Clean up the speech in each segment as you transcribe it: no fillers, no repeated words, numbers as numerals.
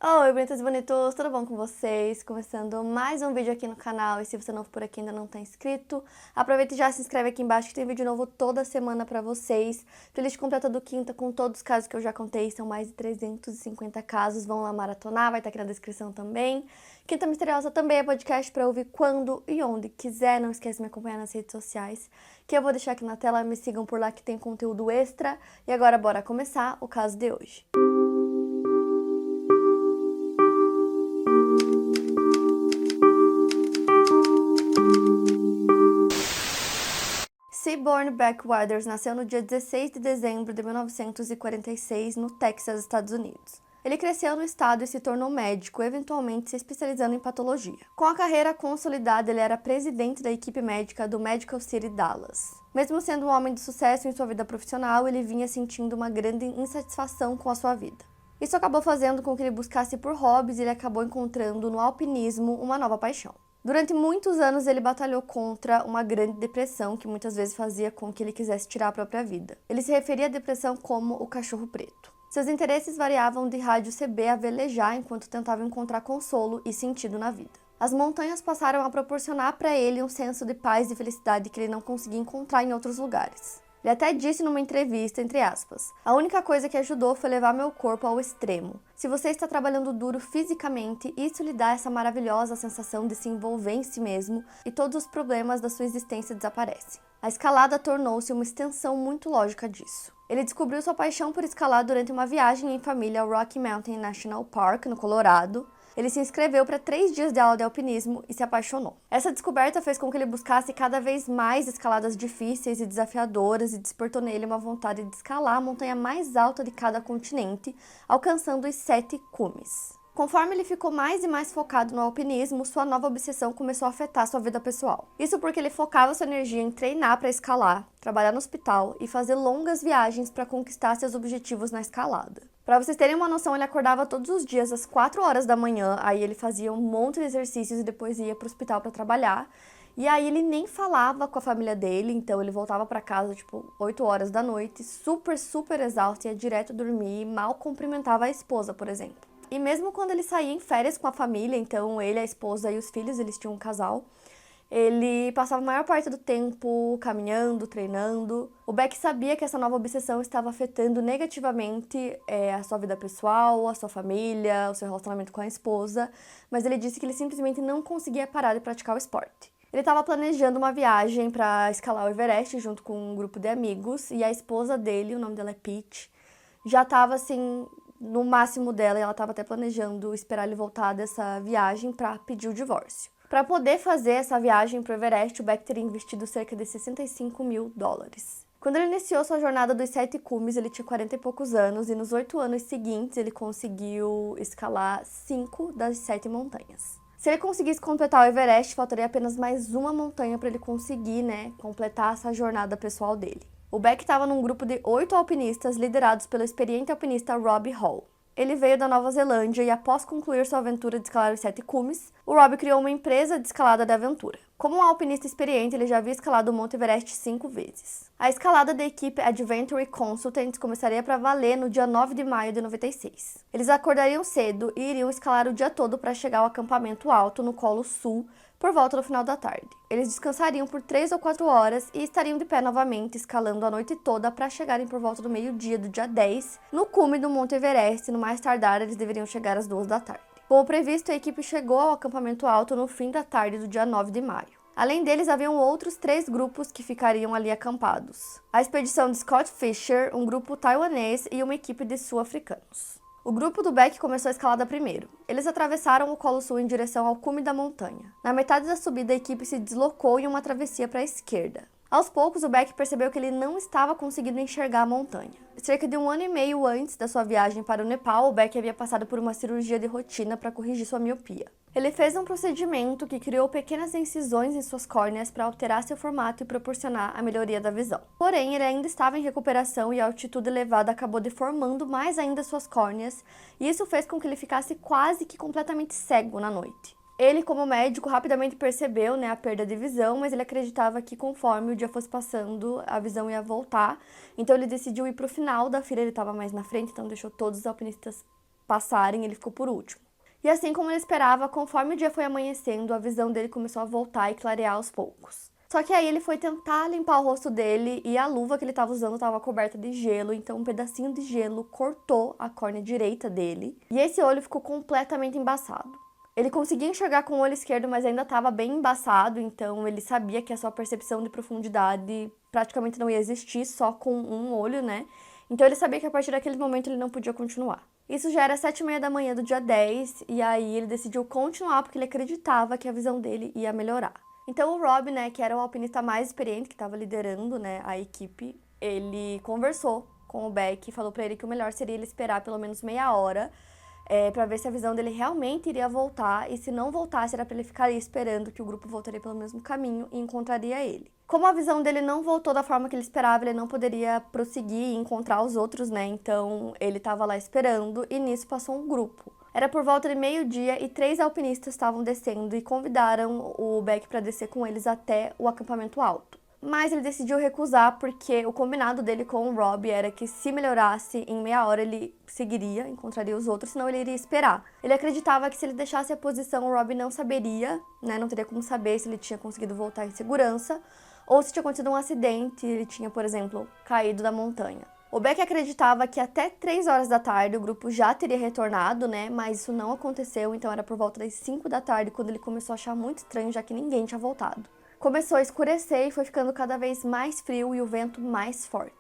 Oi, bonitas e bonitos, tudo bom com vocês? Começando mais um vídeo aqui no canal, e se você é novo por aqui e ainda não tá inscrito, aproveita e já se inscreve aqui embaixo que tem vídeo novo toda semana pra vocês. Playlist completa do Quinta com todos os casos que eu já contei, são mais de 350 casos, vão lá maratonar, vai estar aqui na descrição também. Quinta Misteriosa também é podcast pra ouvir quando e onde quiser, não esquece de me acompanhar nas redes sociais, que eu vou deixar aqui na tela, me sigam por lá que tem conteúdo extra. E agora bora começar o caso de hoje. Seaborn Beck Waters nasceu no dia 16 de dezembro de 1946, no Texas, Estados Unidos. Ele cresceu no estado e se tornou médico, eventualmente se especializando em patologia. Com a carreira consolidada, ele era presidente da equipe médica do Medical City Dallas. Mesmo sendo um homem de sucesso em sua vida profissional, ele vinha sentindo uma grande insatisfação com a sua vida. Isso acabou fazendo com que ele buscasse por hobbies e ele acabou encontrando no alpinismo uma nova paixão. Durante muitos anos, ele batalhou contra uma grande depressão que muitas vezes fazia com que ele quisesse tirar a própria vida. Ele se referia à depressão como o cachorro preto. Seus interesses variavam de rádio CB a velejar enquanto tentava encontrar consolo e sentido na vida. As montanhas passaram a proporcionar para ele um senso de paz e felicidade que ele não conseguia encontrar em outros lugares. Ele até disse numa entrevista, entre aspas, "A única coisa que ajudou foi levar meu corpo ao extremo. Se você está trabalhando duro fisicamente, isso lhe dá essa maravilhosa sensação de se envolver em si mesmo e todos os problemas da sua existência desaparecem." A escalada tornou-se uma extensão muito lógica disso. Ele descobriu sua paixão por escalar durante uma viagem em família ao Rocky Mountain National Park, no Colorado. Ele se inscreveu para 3 dias de aula de alpinismo e se apaixonou. Essa descoberta fez com que ele buscasse cada vez mais escaladas difíceis e desafiadoras e despertou nele uma vontade de escalar a montanha mais alta de cada continente, alcançando os 7 cumes. Conforme ele ficou mais e mais focado no alpinismo, sua nova obsessão começou a afetar sua vida pessoal. Isso porque ele focava sua energia em treinar para escalar, trabalhar no hospital e fazer longas viagens para conquistar seus objetivos na escalada. Para vocês terem uma noção, ele acordava todos os dias às 4 horas da manhã, aí ele fazia um monte de exercícios e depois ia para o hospital para trabalhar. E aí ele nem falava com a família dele, então ele voltava para casa tipo 8 horas da noite, super exausto, ia direto dormir e mal cumprimentava a esposa, por exemplo. E mesmo quando ele saía em férias com a família, então ele, a esposa e os filhos, eles tinham um casal, ele passava a maior parte do tempo caminhando, treinando. O Beck sabia que essa nova obsessão estava afetando negativamente a sua vida pessoal, a sua família, o seu relacionamento com a esposa, mas ele disse que ele simplesmente não conseguia parar de praticar o esporte. Ele estava planejando uma viagem para escalar o Everest junto com um grupo de amigos, e a esposa dele, o nome dela é Pete, já estava assim no máximo dela, e ela estava até planejando esperar ele voltar dessa viagem para pedir o divórcio. Para poder fazer essa viagem para o Everest, o Beck teria investido cerca de $65 mil. Quando ele iniciou sua jornada dos 7 cumes, ele tinha 40 e poucos anos, e nos 8 anos seguintes ele conseguiu escalar 5 das 7 montanhas. Se ele conseguisse completar o Everest, faltaria apenas mais uma montanha para ele conseguir, completar essa jornada pessoal dele. O Beck estava num grupo de 8 alpinistas liderados pelo experiente alpinista Rob Hall. Ele veio da Nova Zelândia e, após concluir sua aventura de escalar os 7 cumes, o Rob criou uma empresa de escalada de aventura. Como um alpinista experiente, ele já havia escalado o Monte Everest 5 vezes. A escalada da equipe Adventure Consultants começaria para valer no dia 9 de maio de 96. Eles acordariam cedo e iriam escalar o dia todo para chegar ao acampamento alto no Colo Sul por volta do final da tarde. Eles descansariam por 3 ou 4 horas e estariam de pé novamente, escalando a noite toda para chegarem por volta do meio-dia do dia 10 no cume do Monte Everest. No mais tardar, eles deveriam chegar às 2 da tarde. Como previsto, a equipe chegou ao acampamento alto no fim da tarde do dia 9 de maio. Além deles, haviam outros 3 grupos que ficariam ali acampados. A expedição de Scott Fisher, um grupo taiwanês e uma equipe de sul-africanos. O grupo do Beck começou a escalada primeiro. Eles atravessaram o Colo Sul em direção ao cume da montanha. Na metade da subida, a equipe se deslocou em uma travessia para a esquerda. Aos poucos, o Beck percebeu que ele não estava conseguindo enxergar a montanha. Cerca de 1 ano e meio antes da sua viagem para o Nepal, o Beck havia passado por uma cirurgia de rotina para corrigir sua miopia. Ele fez um procedimento que criou pequenas incisões em suas córneas para alterar seu formato e proporcionar a melhoria da visão. Porém, ele ainda estava em recuperação e a altitude elevada acabou deformando mais ainda suas córneas, e isso fez com que ele ficasse quase que completamente cego na noite. Ele, como médico, rapidamente percebeu a perda de visão, mas ele acreditava que conforme o dia fosse passando, a visão ia voltar. Então ele decidiu ir para o final da fila, ele estava mais na frente, então deixou todos os alpinistas passarem, ele ficou por último. E assim como ele esperava, conforme o dia foi amanhecendo, a visão dele começou a voltar e clarear aos poucos. Só que aí ele foi tentar limpar o rosto dele e a luva que ele estava usando estava coberta de gelo, então um pedacinho de gelo cortou a córnea direita dele e esse olho ficou completamente embaçado. Ele conseguia enxergar com o olho esquerdo, mas ainda estava bem embaçado, então ele sabia que a sua percepção de profundidade praticamente não ia existir só com um olho, né? Então ele sabia que a partir daquele momento ele não podia continuar. Isso já era 7h30 da manhã do dia 10, e aí ele decidiu continuar porque ele acreditava que a visão dele ia melhorar. Então o Rob, né, que era o alpinista mais experiente, que estava liderando, né, a equipe, ele conversou com o Beck e falou para ele que o melhor seria ele esperar pelo menos meia hora para ver se a visão dele realmente iria voltar, e se não voltasse era para ele ficar aí esperando que o grupo voltaria pelo mesmo caminho e encontraria ele. Como a visão dele não voltou da forma que ele esperava, ele não poderia prosseguir e encontrar os outros, né? Então ele estava lá esperando e nisso passou um grupo. Era por volta de meio-dia e 3 alpinistas estavam descendo e convidaram o Beck para descer com eles até o acampamento alto. Mas ele decidiu recusar porque o combinado dele com o Rob era que se melhorasse em meia hora ele seguiria, encontraria os outros, senão ele iria esperar. Ele acreditava que se ele deixasse a posição o Rob não saberia, né, não teria como saber se ele tinha conseguido voltar em segurança ou se tinha acontecido um acidente e ele tinha, por exemplo, caído da montanha. O Beck acreditava que até 3 horas da tarde o grupo já teria retornado, né, mas isso não aconteceu, então era por volta das 5 da tarde quando ele começou a achar muito estranho, já que ninguém tinha voltado. Começou a escurecer e foi ficando cada vez mais frio e o vento mais forte.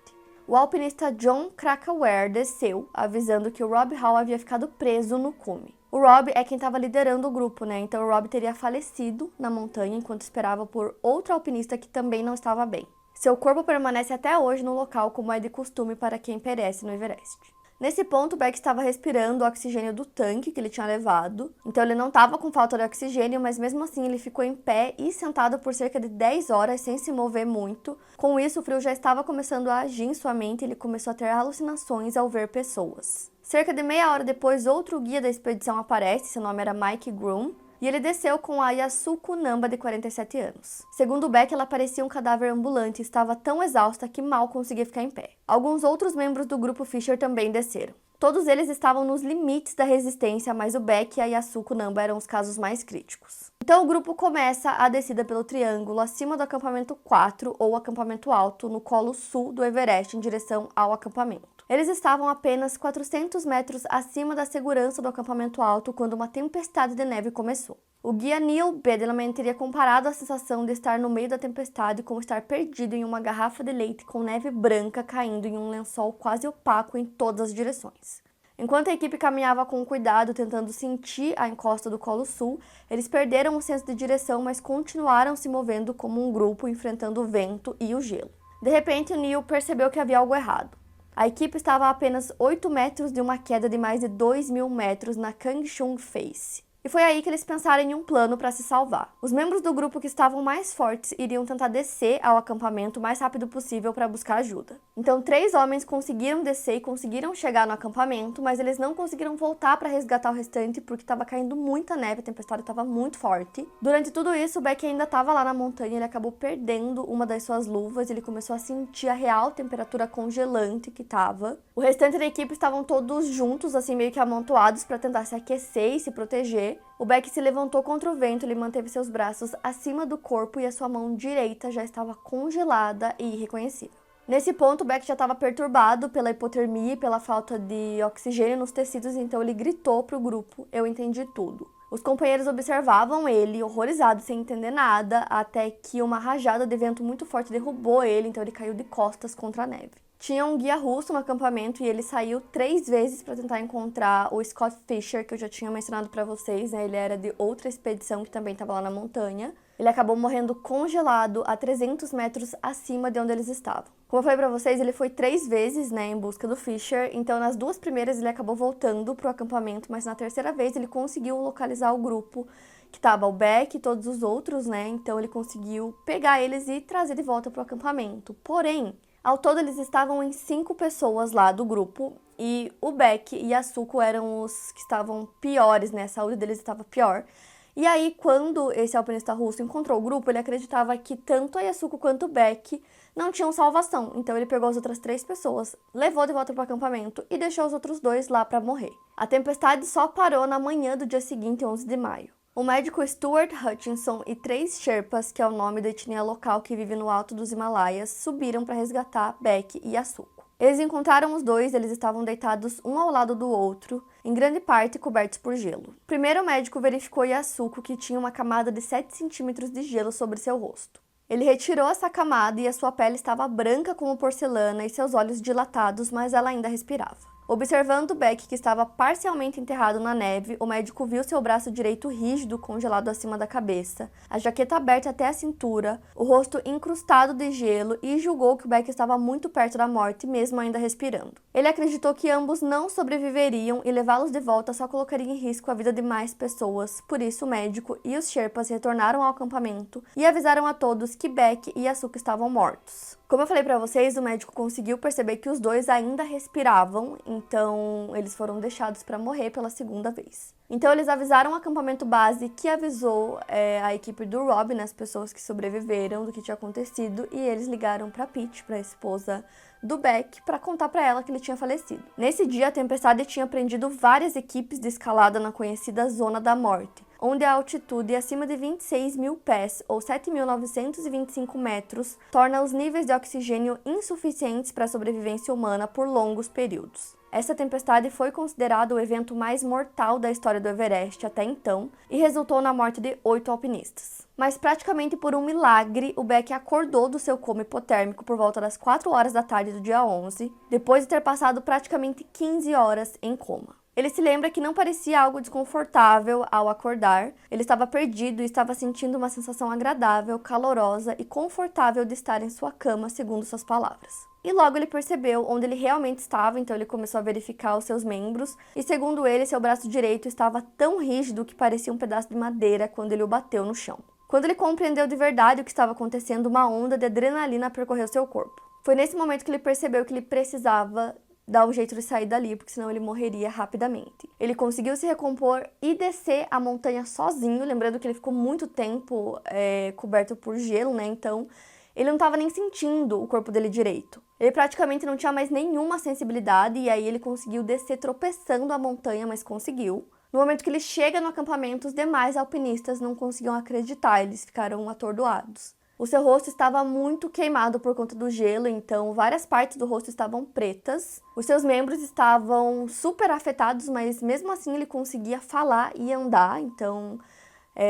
O alpinista John Krakauer desceu, avisando que o Rob Hall havia ficado preso no cume. O Rob é quem estava liderando o grupo, né? Então o Rob teria falecido na montanha enquanto esperava por outro alpinista que também não estava bem. Seu corpo permanece até hoje no local, como é de costume para quem perece no Everest. Nesse ponto, o Beck estava respirando o oxigênio do tanque que ele tinha levado, então ele não estava com falta de oxigênio, mas mesmo assim ele ficou em pé e sentado por cerca de 10 horas sem se mover muito. Com isso, o frio já estava começando a agir em sua mente e ele começou a ter alucinações ao ver pessoas. Cerca de meia hora depois, outro guia da expedição aparece, seu nome era Mike Groom, e ele desceu com a Yasuko Namba, de 47 anos. Segundo Beck, ela parecia um cadáver ambulante e estava tão exausta que mal conseguia ficar em pé. Alguns outros membros do grupo Fisher também desceram. Todos eles estavam nos limites da resistência, mas o Beck e a Yasuko Namba eram os casos mais críticos. Então o grupo começa a descida pelo triângulo acima do acampamento 4, ou acampamento alto, no colo sul do Everest, em direção ao acampamento. Eles estavam apenas 400 metros acima da segurança do acampamento alto quando uma tempestade de neve começou. O guia Neil Bedelman teria comparado a sensação de estar no meio da tempestade com estar perdido em uma garrafa de leite com neve branca caindo em um lençol quase opaco em todas as direções. Enquanto a equipe caminhava com cuidado, tentando sentir a encosta do Colo Sul, eles perderam o senso de direção, mas continuaram se movendo como um grupo, enfrentando o vento e o gelo. De repente, o Neil percebeu que havia algo errado. A equipe estava a apenas 8 metros de uma queda de mais de 2.000 metros na Kangshung Face. E foi aí que eles pensaram em um plano para se salvar. Os membros do grupo que estavam mais fortes iriam tentar descer ao acampamento o mais rápido possível para buscar ajuda. Então 3 homens conseguiram descer e conseguiram chegar no acampamento, mas eles não conseguiram voltar para resgatar o restante porque estava caindo muita neve, a tempestade estava muito forte. Durante tudo isso, o Beck ainda estava lá na montanha e ele acabou perdendo uma das suas luvas, ele começou a sentir a real temperatura congelante que estava. O restante da equipe estavam todos juntos, assim meio que amontoados para tentar se aquecer e se proteger. O Beck se levantou contra o vento, ele manteve seus braços acima do corpo e a sua mão direita já estava congelada e irreconhecível. Nesse ponto, o Beck já estava perturbado pela hipotermia e pela falta de oxigênio nos tecidos, então ele gritou para o grupo: "Eu entendi tudo". Os companheiros observavam ele, horrorizados, sem entender nada, até que uma rajada de vento muito forte derrubou ele, então ele caiu de costas contra a neve. Tinha um guia russo no acampamento e ele saiu 3 vezes para tentar encontrar o Scott Fisher, que eu já tinha mencionado para vocês, né? Ele era de outra expedição que também estava lá na montanha. Ele acabou morrendo congelado a 300 metros acima de onde eles estavam. Como eu falei para vocês, ele foi 3 vezes, né, em busca do Fisher, então nas 2 primeiras ele acabou voltando pro acampamento, mas na 3ª vez ele conseguiu localizar o grupo, que estava o Beck e todos os outros, né, então ele conseguiu pegar eles e trazer de volta pro acampamento. Porém, ao todo, eles estavam em 5 pessoas lá do grupo e o Beck e a Yasuko eram os que estavam piores, né? A saúde deles estava pior. E aí, quando esse alpinista russo encontrou o grupo, ele acreditava que tanto a Yasuko quanto o Beck não tinham salvação, então ele pegou as outras 3 pessoas, levou de volta para o acampamento e deixou os outros 2 lá para morrer. A tempestade só parou na manhã do dia seguinte, 11 de maio. O médico Stuart Hutchinson e 3 Sherpas, que é o nome da etnia local que vive no alto dos Himalaias, subiram para resgatar Beck e Yasuko. Eles encontraram os 2, eles estavam deitados um ao lado do outro, em grande parte cobertos por gelo. Primeiro o médico verificou Yasuko, que tinha uma camada de 7 centímetros de gelo sobre seu rosto. Ele retirou essa camada e a sua pele estava branca como porcelana e seus olhos dilatados, mas ela ainda respirava. Observando Beck, que estava parcialmente enterrado na neve, o médico viu seu braço direito rígido, congelado acima da cabeça, a jaqueta aberta até a cintura, o rosto incrustado de gelo e julgou que o Beck estava muito perto da morte, mesmo ainda respirando. Ele acreditou que ambos não sobreviveriam e levá-los de volta só colocaria em risco a vida de mais pessoas, por isso o médico e os Sherpas retornaram ao acampamento e avisaram a todos que Beck e Yasuko estavam mortos. Como eu falei pra vocês, o médico conseguiu perceber que os 2 ainda respiravam, então eles foram deixados para morrer pela segunda vez. Então eles avisaram o acampamento base, que avisou a equipe do Rob, né, as pessoas que sobreviveram, do que tinha acontecido, e eles ligaram pra Pete, pra esposa do Beck, para contar para ela que ele tinha falecido. Nesse dia, a tempestade tinha prendido várias equipes de escalada na conhecida Zona da Morte, onde a altitude acima de 26 mil pés, ou 7.925 metros, torna os níveis de oxigênio insuficientes para a sobrevivência humana por longos períodos. Essa tempestade foi considerada o evento mais mortal da história do Everest até então e resultou na morte de 8 alpinistas. Mas praticamente por um milagre, o Beck acordou do seu coma hipotérmico por volta das 4 horas da tarde do dia 11, depois de ter passado praticamente 15 horas em coma. Ele se lembra que não parecia algo desconfortável ao acordar, ele estava perdido e estava sentindo uma sensação agradável, calorosa e confortável de estar em sua cama, segundo suas palavras. E logo ele percebeu onde ele realmente estava, então ele começou a verificar os seus membros, e segundo ele, seu braço direito estava tão rígido que parecia um pedaço de madeira quando ele o bateu no chão. Quando ele compreendeu de verdade o que estava acontecendo, uma onda de adrenalina percorreu seu corpo. Foi nesse momento que ele percebeu que ele precisava dar um jeito de sair dali, porque senão ele morreria rapidamente. Ele conseguiu se recompor e descer a montanha sozinho, lembrando que ele ficou muito tempo coberto por gelo, né? Então ele não estava nem sentindo o corpo dele direito. Ele praticamente não tinha mais nenhuma sensibilidade e aí ele conseguiu descer tropeçando a montanha, mas conseguiu. No momento que ele chega no acampamento, os demais alpinistas não conseguiam acreditar, eles ficaram atordoados. O seu rosto estava muito queimado por conta do gelo, então várias partes do rosto estavam pretas. Os seus membros estavam super afetados, mas mesmo assim ele conseguia falar e andar, então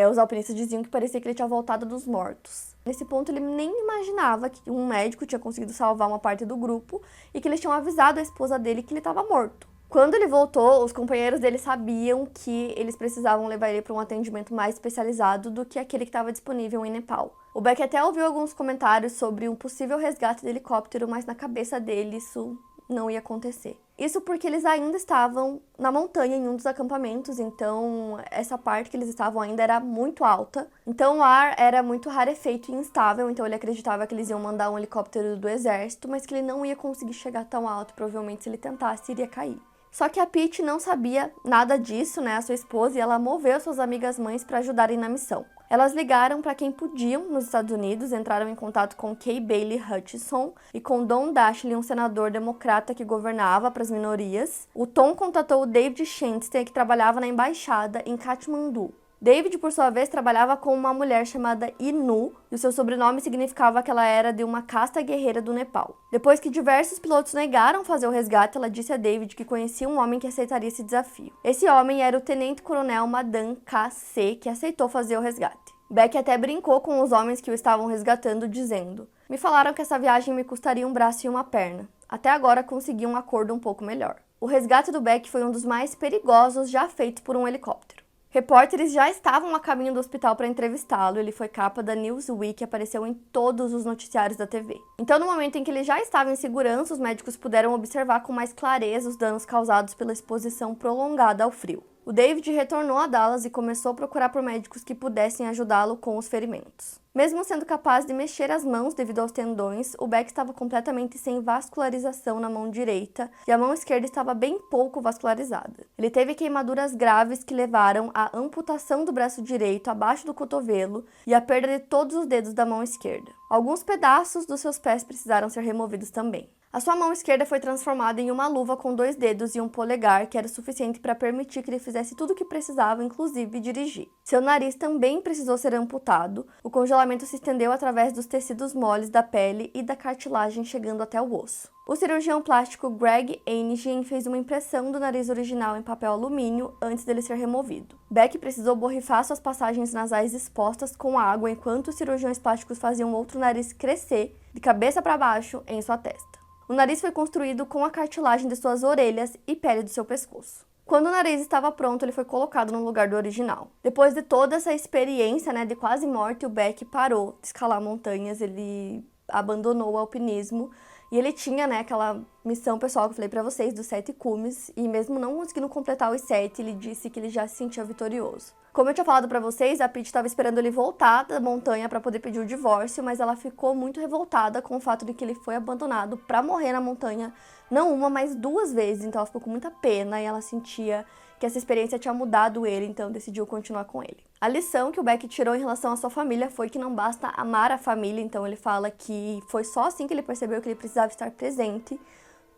os alpinistas diziam que parecia que ele tinha voltado dos mortos. Nesse ponto ele nem imaginava que um médico tinha conseguido salvar uma parte do grupo e que eles tinham avisado a esposa dele que ele estava morto. Quando ele voltou, os companheiros dele sabiam que eles precisavam levar ele para um atendimento mais especializado do que aquele que estava disponível em Nepal. O Beck até ouviu alguns comentários sobre um possível resgate de helicóptero, mas na cabeça dele isso não ia acontecer. Isso porque eles ainda estavam na montanha em um dos acampamentos, então essa parte que eles estavam ainda era muito alta. Então o ar era muito rarefeito e instável, então ele acreditava que eles iam mandar um helicóptero do exército, mas que ele não ia conseguir chegar tão alto, provavelmente se ele tentasse iria cair. Só que a Pete não sabia nada disso, né, a sua esposa, e ela moveu suas amigas mães para ajudarem na missão. Elas ligaram para quem podiam nos Estados Unidos, entraram em contato com Kay Bailey Hutchison e com Don Dashley, um senador democrata que governava para as minorias. O Tom contatou o David Shenstein, que trabalhava na embaixada em Katmandu. David, por sua vez, trabalhava com uma mulher chamada Inu, e o seu sobrenome significava que ela era de uma casta guerreira do Nepal. Depois que diversos pilotos negaram fazer o resgate, ela disse a David que conhecia um homem que aceitaria esse desafio. Esse homem era o tenente-coronel Madan K.C., que aceitou fazer o resgate. Beck até brincou com os homens que o estavam resgatando, dizendo: "Me falaram que essa viagem me custaria um braço e uma perna. Até agora consegui um acordo um pouco melhor." O resgate do Beck foi um dos mais perigosos já feitos por um helicóptero. Repórteres já estavam a caminho do hospital para entrevistá-lo. Ele foi capa da Newsweek e apareceu em todos os noticiários da TV. Então, no momento em que ele já estava em segurança, os médicos puderam observar com mais clareza os danos causados pela exposição prolongada ao frio. O David retornou a Dallas e começou a procurar por médicos que pudessem ajudá-lo com os ferimentos. Mesmo sendo capaz de mexer as mãos devido aos tendões, o Beck estava completamente sem vascularização na mão direita e a mão esquerda estava bem pouco vascularizada. Ele teve queimaduras graves que levaram à amputação do braço direito abaixo do cotovelo e à perda de todos os dedos da mão esquerda. Alguns pedaços dos seus pés precisaram ser removidos também. A sua mão esquerda foi transformada em uma luva com 2 dedos e um polegar, que era o suficiente para permitir que ele fizesse tudo o que precisava, inclusive dirigir. Seu nariz também precisou ser amputado. O congelamento se estendeu através dos tecidos moles da pele e da cartilagem, chegando até o osso. O cirurgião plástico Greg Einigen fez uma impressão do nariz original em papel alumínio antes dele ser removido. Beck precisou borrifar suas passagens nasais expostas com água enquanto os cirurgiões plásticos faziam outro nariz crescer, de cabeça para baixo, em sua testa. O nariz foi construído com a cartilagem de suas orelhas e pele do seu pescoço. Quando o nariz estava pronto, ele foi colocado no lugar do original. Depois de toda essa experiência, de quase morte, o Beck parou de escalar montanhas, ele abandonou o alpinismo e ele tinha, aquela missão pessoal que eu falei pra vocês, dos 7 cumes, e mesmo não conseguindo completar os 7, ele disse que ele já se sentia vitorioso. Como eu tinha falado pra vocês, a Pete estava esperando ele voltar da montanha pra poder pedir o divórcio, mas ela ficou muito revoltada com o fato de que ele foi abandonado pra morrer na montanha, não uma, mas 2 vezes, então ela ficou com muita pena e ela sentia que essa experiência tinha mudado ele, então decidiu continuar com ele. A lição que o Beck tirou em relação à sua família foi que não basta amar a família, então ele fala que foi só assim que ele percebeu que ele precisava estar presente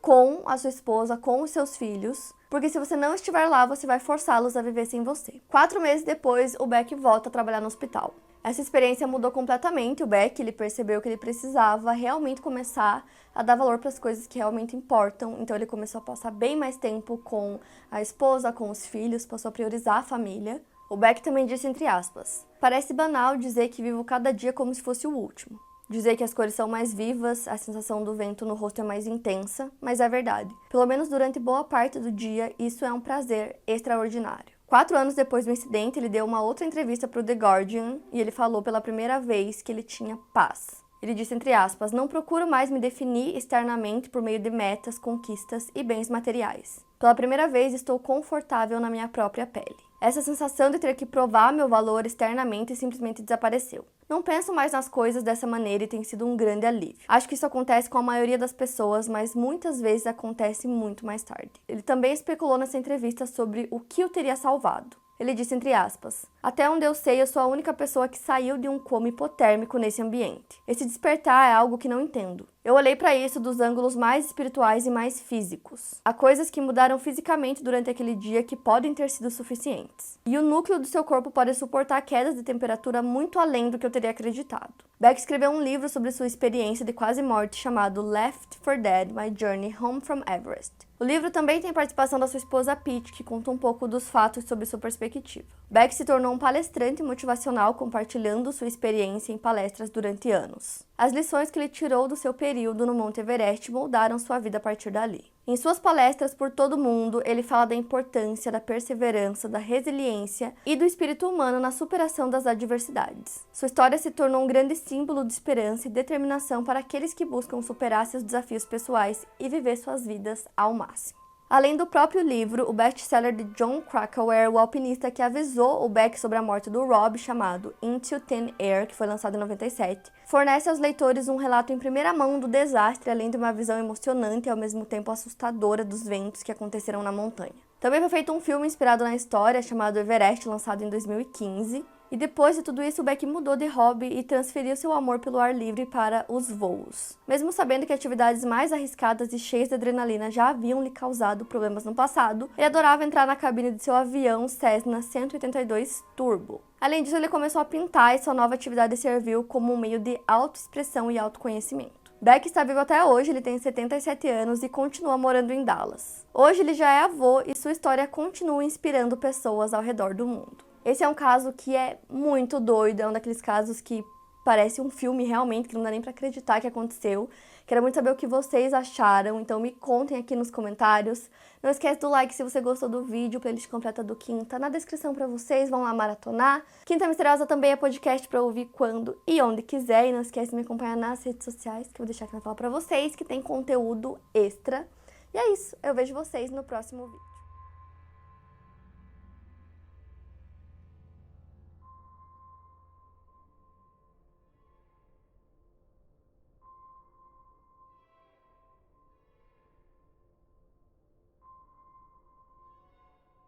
com a sua esposa, com os seus filhos, porque se você não estiver lá, você vai forçá-los a viver sem você. 4 meses depois, o Beck volta a trabalhar no hospital. Essa experiência mudou completamente o Beck, ele percebeu que ele precisava realmente começar a dar valor para as coisas que realmente importam, então ele começou a passar bem mais tempo com a esposa, com os filhos, passou a priorizar a família. O Beck também disse entre aspas: "Parece banal dizer que vivo cada dia como se fosse o último. Dizer que as cores são mais vivas, a sensação do vento no rosto é mais intensa, mas é verdade. Pelo menos durante boa parte do dia, isso é um prazer extraordinário." 4 anos depois do incidente, ele deu uma outra entrevista para o The Guardian e ele falou pela primeira vez que ele tinha paz. Ele disse entre aspas: "Não procuro mais me definir externamente por meio de metas, conquistas e bens materiais. Pela primeira vez estou confortável na minha própria pele. Essa sensação de ter que provar meu valor externamente simplesmente desapareceu. Não penso mais nas coisas dessa maneira e tem sido um grande alívio. Acho que isso acontece com a maioria das pessoas, mas muitas vezes acontece muito mais tarde." Ele também especulou nessa entrevista sobre o que o teria salvado. Ele disse entre aspas: "Até onde eu sei, eu sou a única pessoa que saiu de um coma hipotérmico nesse ambiente. Esse despertar é algo que não entendo. Eu olhei para isso dos ângulos mais espirituais e mais físicos. Há coisas que mudaram fisicamente durante aquele dia que podem ter sido suficientes. E o núcleo do seu corpo pode suportar quedas de temperatura muito além do que eu teria acreditado." Beck escreveu um livro sobre sua experiência de quase morte chamado Left for Dead: My Journey Home from Everest. O livro também tem participação da sua esposa Pete, que conta um pouco dos fatos sobre sua perspectiva. Beck se tornou um palestrante motivacional, compartilhando sua experiência em palestras durante anos. As lições que ele tirou do seu período no Monte Everest moldaram sua vida a partir dali. Em suas palestras por todo o mundo, ele fala da importância da perseverança, da resiliência e do espírito humano na superação das adversidades. Sua história se tornou um grande símbolo de esperança e determinação para aqueles que buscam superar seus desafios pessoais e viver suas vidas ao máximo. Além do próprio livro, o best-seller de Jon Krakauer, o alpinista que avisou o Beck sobre a morte do Rob, chamado Into Thin Air, que foi lançado em 97, fornece aos leitores um relato em primeira mão do desastre, além de uma visão emocionante e ao mesmo tempo assustadora dos ventos que aconteceram na montanha. Também foi feito um filme inspirado na história, chamado Everest, lançado em 2015. E depois de tudo isso, o Beck mudou de hobby e transferiu seu amor pelo ar livre para os voos. Mesmo sabendo que atividades mais arriscadas e cheias de adrenalina já haviam lhe causado problemas no passado, ele adorava entrar na cabine de seu avião Cessna 182 Turbo. Além disso, ele começou a pintar e sua nova atividade serviu como um meio de autoexpressão e autoconhecimento. Beck está vivo até hoje, ele tem 77 anos e continua morando em Dallas. Hoje ele já é avô e sua história continua inspirando pessoas ao redor do mundo. Esse é um caso que é muito doido, é um daqueles casos que parece um filme realmente, que não dá nem pra acreditar que aconteceu. Quero muito saber o que vocês acharam, então me contem aqui nos comentários. Não esquece do like se você gostou do vídeo, playlist completa do Kim tá na descrição pra vocês, vão lá maratonar. Quinta Misteriosa também é podcast pra ouvir quando e onde quiser, e não esquece de me acompanhar nas redes sociais, que eu vou deixar aqui na tela pra vocês, que tem conteúdo extra. E é isso, eu vejo vocês no próximo vídeo.